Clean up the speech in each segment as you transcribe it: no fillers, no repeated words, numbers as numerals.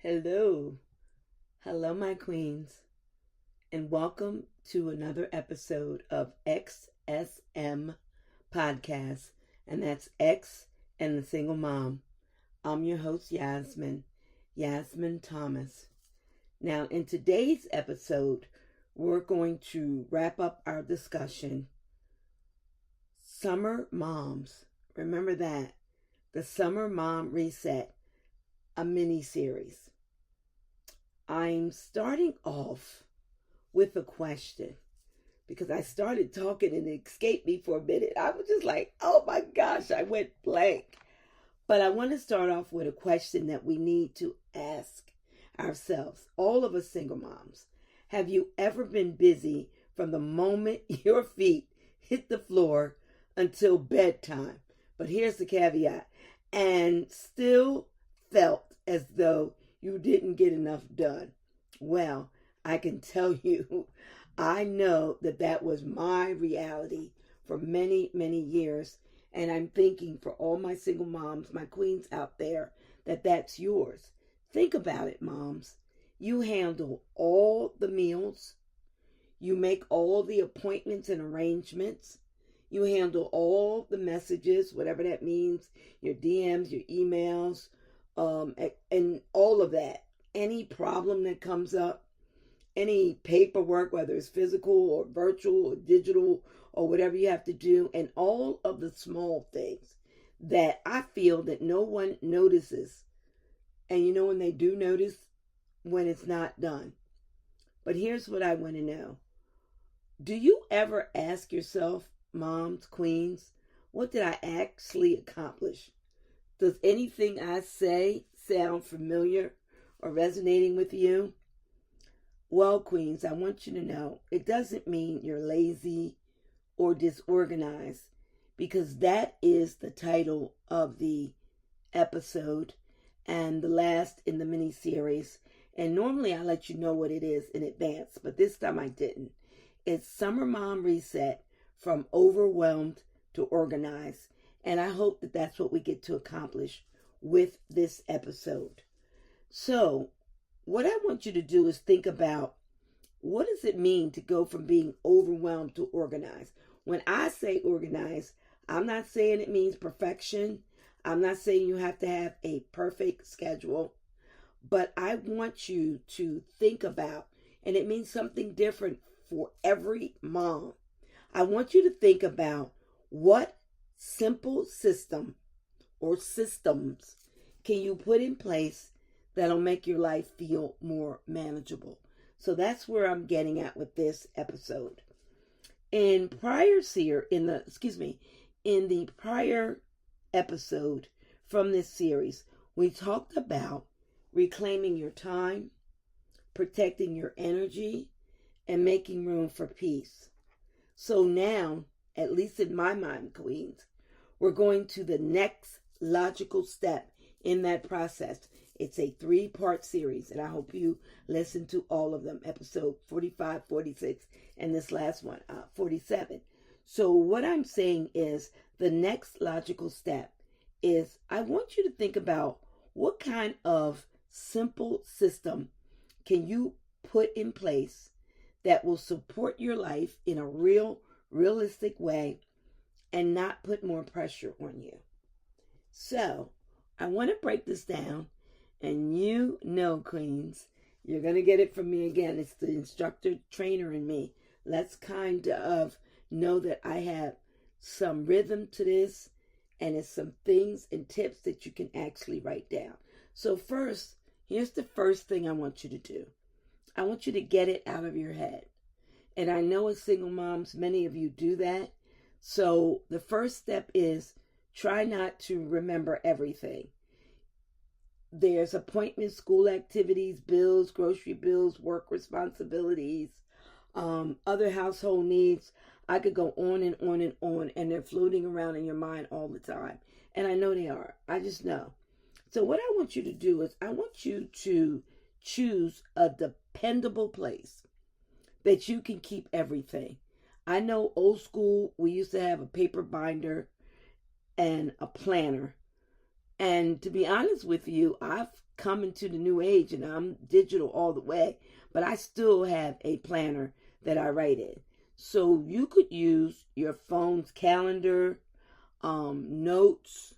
Hello. Hello, my queens, and welcome to another episode of X.S.M podcast, and that's X and the Single Mom. I'm your host, Yasmin Thomas. Now, in today's episode, we're going to wrap up our discussion. Summer Moms. Remember that. The Summer Mom Reset, a mini-series. I'm starting off with a question because I started talking and it escaped me for a minute. I was just like, oh my gosh, I went blank. But I want to start off with a question that we need to ask ourselves, all of us single moms. Have you ever been busy from the moment your feet hit the floor until bedtime? But here's the caveat, and still felt as though you didn't get enough done? Well, I can tell you, I know that was my reality for many, many years. And I'm thinking for all my single moms, my queens out there, that's yours. Think about it, moms. You handle all the meals. You make all the appointments and arrangements. You handle all the messages, whatever that means, your DMs, your emails, and all of that. Any problem that comes up, any paperwork, whether it's physical or virtual or digital or whatever you have to do, and all of the small things that I feel that no one notices. And you know when they do notice? When it's not done. But here's what I want to know. Do you ever ask yourself, moms, queens, what did I actually accomplish? Does anything I say sound familiar or resonating with you? Well, queens, I want you to know it doesn't mean you're lazy or disorganized, because that is the title of the episode and the last in the mini-series. And normally I let you know what it is in advance, but this time I didn't. It's Summer Mom Reset, from overwhelmed to organized. And I hope that that's what we get to accomplish with this episode. So, what I want you to do is think about, what does it mean to go from being overwhelmed to organized? When I say organized, I'm not saying it means perfection. I'm not saying you have to have a perfect schedule. But I want you to think about, and it means something different for every mom. I want you to think about what simple system or systems can you put in place that'll make your life feel more manageable. So that's where I'm getting at with this episode. In the prior episode from this series, we talked about reclaiming your time, protecting your energy, and making room for peace. So now, at least in my mind, queens, we're going to the next logical step in that process. It's a 3-part series, and I hope you listen to all of them, episode 45, 46, and this last one, 47. So what I'm saying is the next logical step is I want you to think about what kind of simple system can you put in place that will support your life in a realistic way and not put more pressure on you. So I want to break this down, and you know, queens, you're going to get it from me again. It's the instructor trainer in me. Let's kind of know that I have some rhythm to this, and it's some things and tips that you can actually write down. So first, here's the first thing I want you to do. I want you to get it out of your head. And I know as single moms, many of you do that. So the first step is try not to remember everything. There's appointments, school activities, bills, grocery bills, work responsibilities, other household needs. I could go on and on and on, and they're floating around in your mind all the time. And I know they are. I just know. So what I want you to do is I want you to choose a dependable place that you can keep everything. I know old school, we used to have a paper binder and a planner. And to be honest with you, I've come into the new age and I'm digital all the way, but I still have a planner that I write in. So you could use your phone's calendar, notes,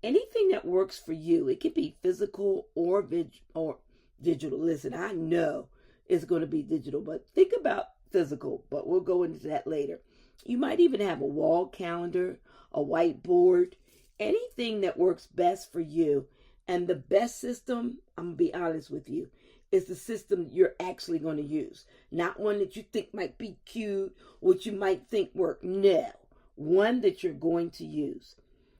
anything that works for you. It could be physical or digital. Listen, I know it's going to be digital, but think about physical, but we'll go into that later. You might even have a wall calendar, a whiteboard, anything that works best for you. And the best system, I'm going to be honest with you, is the system you're actually going to use. Not one that you think might be cute, what you might think work. No, one that you're going to use.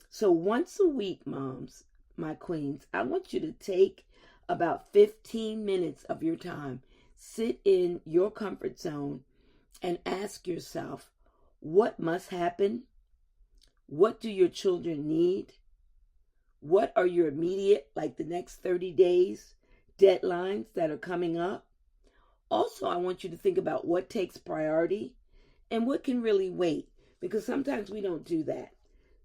So once a week, moms, my queens, I want you to take about 15 minutes of your time, sit in your comfort zone and ask yourself, what must happen? What do your children need? What are your immediate, like the next 30 days, deadlines that are coming up? Also, I want you to think about what takes priority and what can really wait, because sometimes we don't do that.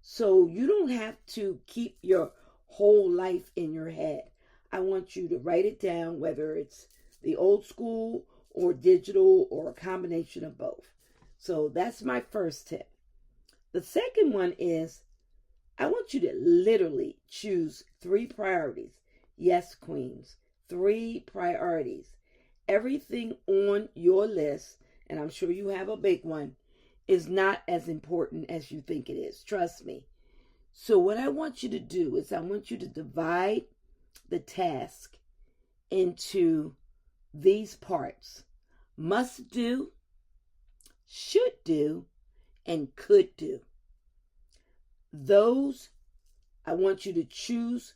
So you don't have to keep your whole life in your head. I want you to write it down, whether it's the old school or digital or a combination of both. So that's my first tip. The second one is I want you to literally choose 3 priorities. Yes, queens, 3 priorities. Everything on your list, and I'm sure you have a big one, is not as important as you think it is. Trust me. So what I want you to do is I want you to divide the task into these parts: must do, should do, and could do. Those, I want you to choose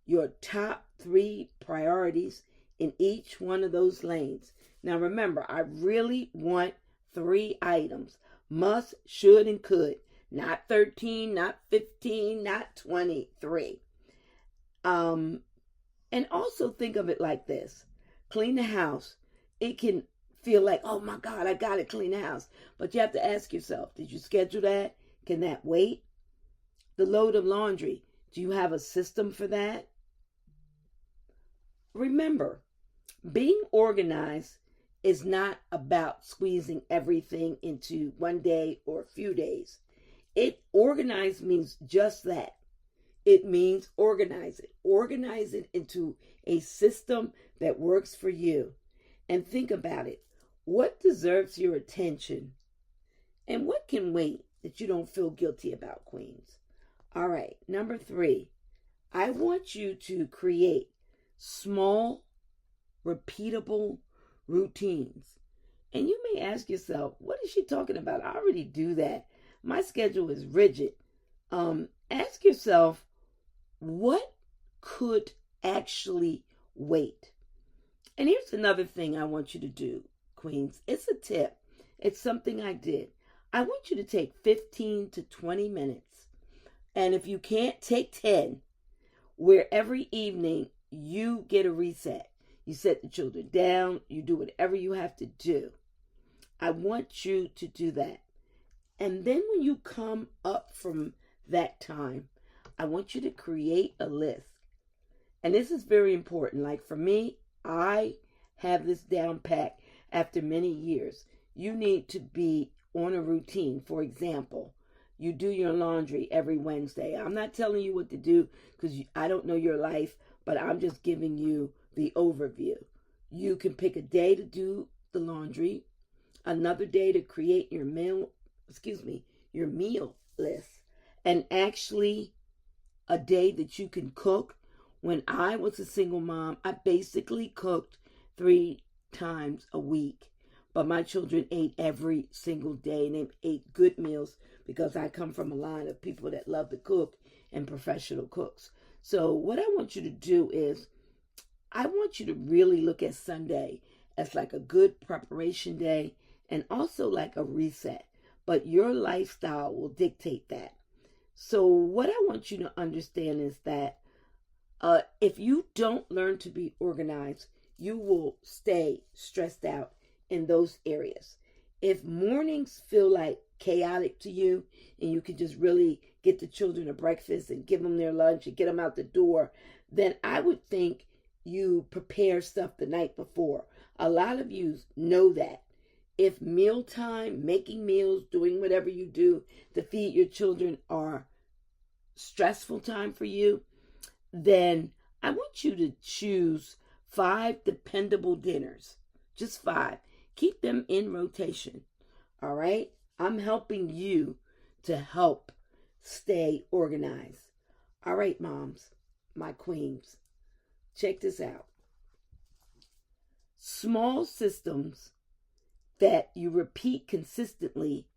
your top 3 priorities in each one of those lanes. Now remember, I really want 3 items: must, should, and could. Not 13, not 15, not 23. And also think of it like this. Clean the house. It can feel like, oh my God, I got to clean the house. But you have to ask yourself, did you schedule that? Can that wait? The load of laundry, do you have a system for that? Remember, being organized is not about squeezing everything into one day or a few days. Organized means just that. It means organize it. Organize it into a system that works for you. And think about it. What deserves your attention? And what can wait that you don't feel guilty about, queens? All right, number 3. I want you to create small, repeatable routines. And you may ask yourself, what is she talking about? I already do that. My schedule is rigid. Ask yourself, what could actually wait? And here's another thing I want you to do, queens. It's a tip. It's something I did. I want you to take 15 to 20 minutes. And if you can't, take 10, where every evening you get a reset. You set the children down. You do whatever you have to do. I want you to do that. And then when you come up from that time, I want you to create a list. And this is very important. Like for me, I have this down pat after many years. You need to be on a routine. For example, you do your laundry every Wednesday. I'm not telling you what to do because I don't know your life, but I'm just giving you the overview. You can pick a day to do the laundry, another day to create your meal list, and actually a day that you can cook. When I was a single mom, I basically cooked 3 times a week. But my children ate every single day, and they ate good meals because I come from a line of people that love to cook and professional cooks. So what I want you to do is I want you to really look at Sunday as like a good preparation day and also like a reset. But your lifestyle will dictate that. So what I want you to understand is that if you don't learn to be organized, you will stay stressed out in those areas. If mornings feel like chaotic to you and you can just really get the children a breakfast and give them their lunch and get them out the door, then I would think you prepare stuff the night before. A lot of you know that. If mealtime, making meals, doing whatever you do to feed your children are stressful time for you, then I want you to choose 5 dependable dinners. Just 5. Keep them in rotation. All right? I'm helping you to help stay organized. All right, moms, my queens, check this out. Small systems that you repeat consistently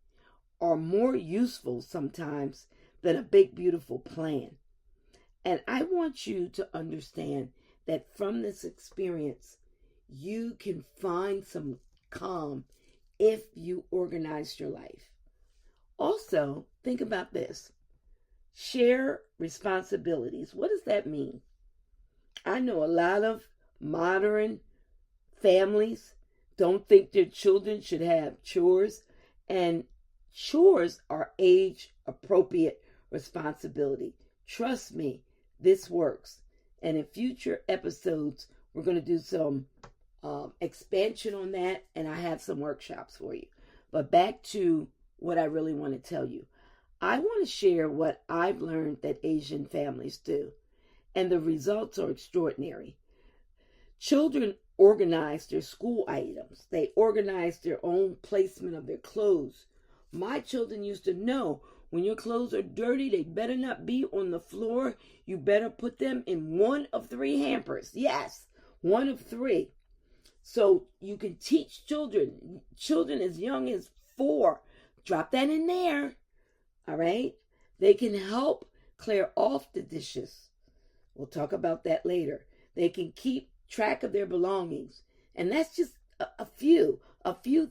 are more useful sometimes than a big, beautiful plan. And I want you to understand that from this experience, you can find some calm if you organize your life. Also, think about this. Share responsibilities. What does that mean? I know a lot of modern families don't think their children should have chores, and chores are age-appropriate responsibility. Trust me, this works. And in future episodes, we're going to do some expansion on that, and I have some workshops for you. But back to what I really want to tell you. I want to share what I've learned that Asian families do, and the results are extraordinary. Children organize their school items. They organize their own placement of their clothes. My children used to know when your clothes are dirty, they better not be on the floor. You better put them in one of 3 hampers. Yes, one of 3. So you can teach children as young as 4. Drop that in there. All right? They can help clear off the dishes. We'll talk about that later. They can keep track of their belongings. And that's just a few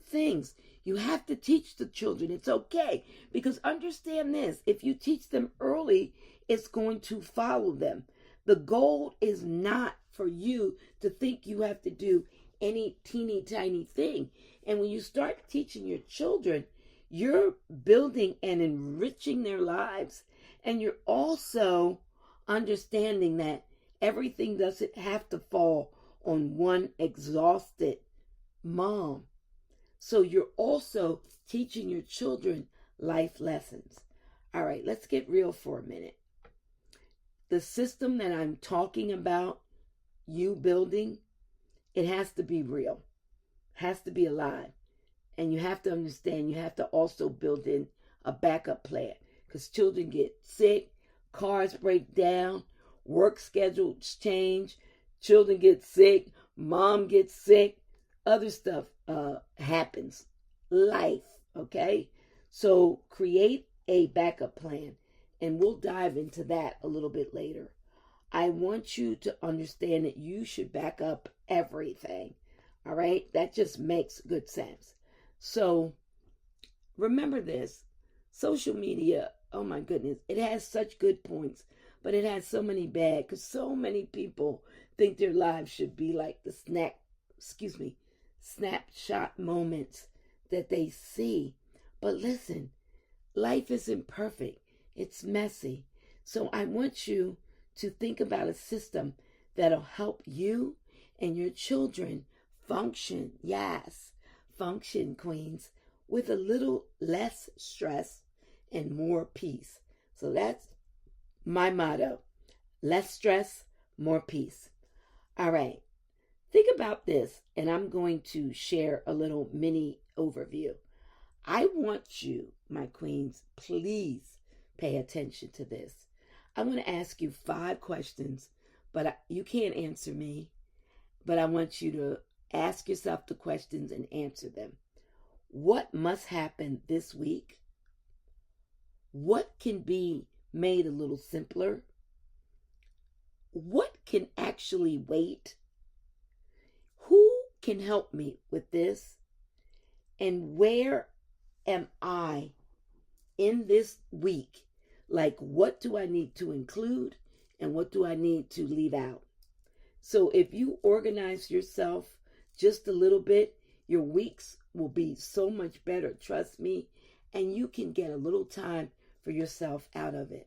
things. You have to teach the children. It's okay. Because understand this, if you teach them early, it's going to follow them. The goal is not for you to think you have to do any teeny tiny thing. And when you start teaching your children, you're building and enriching their lives. And you're also understanding that everything doesn't have to fall on one exhausted mom. So you're also teaching your children life lessons. All right, let's get real for a minute. The system that I'm talking about, you building, it has to be real, has to be alive. And you have to understand, you have to also build in a backup plan, because children get sick, cars break down, work schedules change, children get sick, mom gets sick, other stuff happens. Life, okay? So create a backup plan, and we'll dive into that a little bit later. I want you to understand that you should back up everything, all right? That just makes good sense. So remember this, social media, oh my goodness, it has such good points, but it has so many bad, because so many people think their lives should be like the snapshot moments that they see. But listen, life isn't perfect. It's messy. So I want you to think about a system that'll help you and your children function. Yes, function, queens, with a little less stress and more peace. So that's my motto. Less stress, more peace. All right. Think about this, and I'm going to share a little mini overview. I want you, my queens, please pay attention to this. I want to ask you 5 questions, but you can't answer me. But I want you to ask yourself the questions and answer them. What must happen this week? What can be made a little simpler? What can actually wait? Who can help me with this? And where am I in this week? Like, what do I need to include and what do I need to leave out? So if you organize yourself just a little bit, your weeks will be so much better, trust me. And you can get a little time for yourself out of it.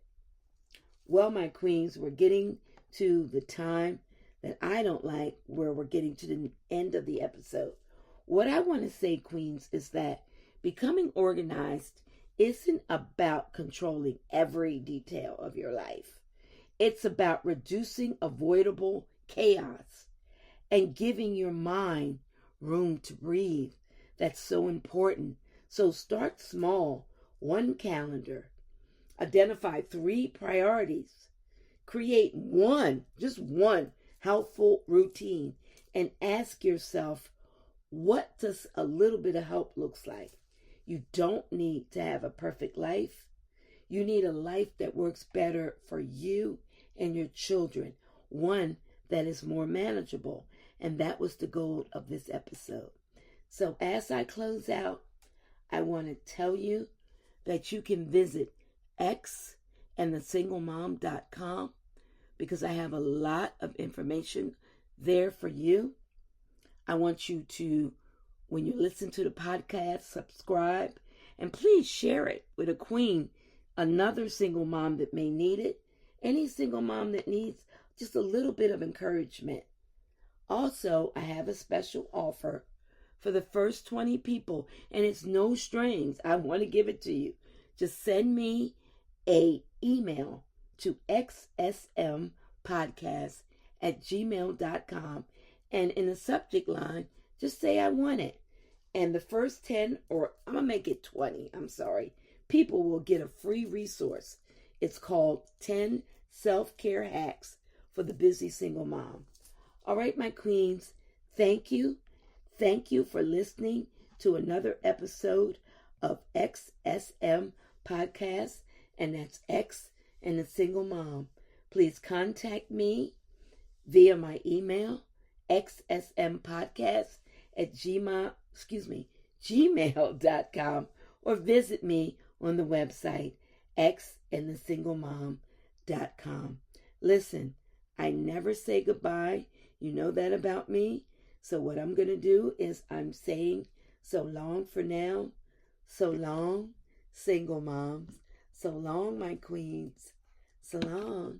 Well, my queens, we're getting to the time that I don't like, where we're getting to the end of the episode. What I want to say, queens, is that becoming organized isn't about controlling every detail of your life. It's about reducing avoidable chaos and giving your mind room to breathe. That's so important. So start small. One calendar. Identify 3 priorities. Create just one helpful routine, and ask yourself, what does a little bit of help looks like? You don't need to have a perfect life. You need a life that works better for you and your children, one that is more manageable. And that was the goal of this episode. So as I close out, I want to tell you that you can visit xandthesinglemom.com, because I have a lot of information there for you. I want you to, when you listen to the podcast, subscribe, and please share it with a queen, another single mom that may need it, any single mom that needs just a little bit of encouragement. Also, I have a special offer for the first 20 people, and it's no strings. I want to give it to you. Just send me an email to xsmpodcast@gmail.com, and in the subject line, just say I want it. And the first 10, or I'm going to make it 20, people will get a free resource. It's called 10 Self-Care Hacks for the Busy Single Mom. All right, my queens, thank you. Thank you for listening to another episode of X.S.M. Podcast, and that's X and the Single Mom. Please contact me via my email, xsmpodcast@gmail.com, or visit me on the website, xandthesinglemom.com. Listen, I never say goodbye. You know that about me. So what I'm going to do is I'm saying so long for now. So long, single moms. So long, my queens. So long.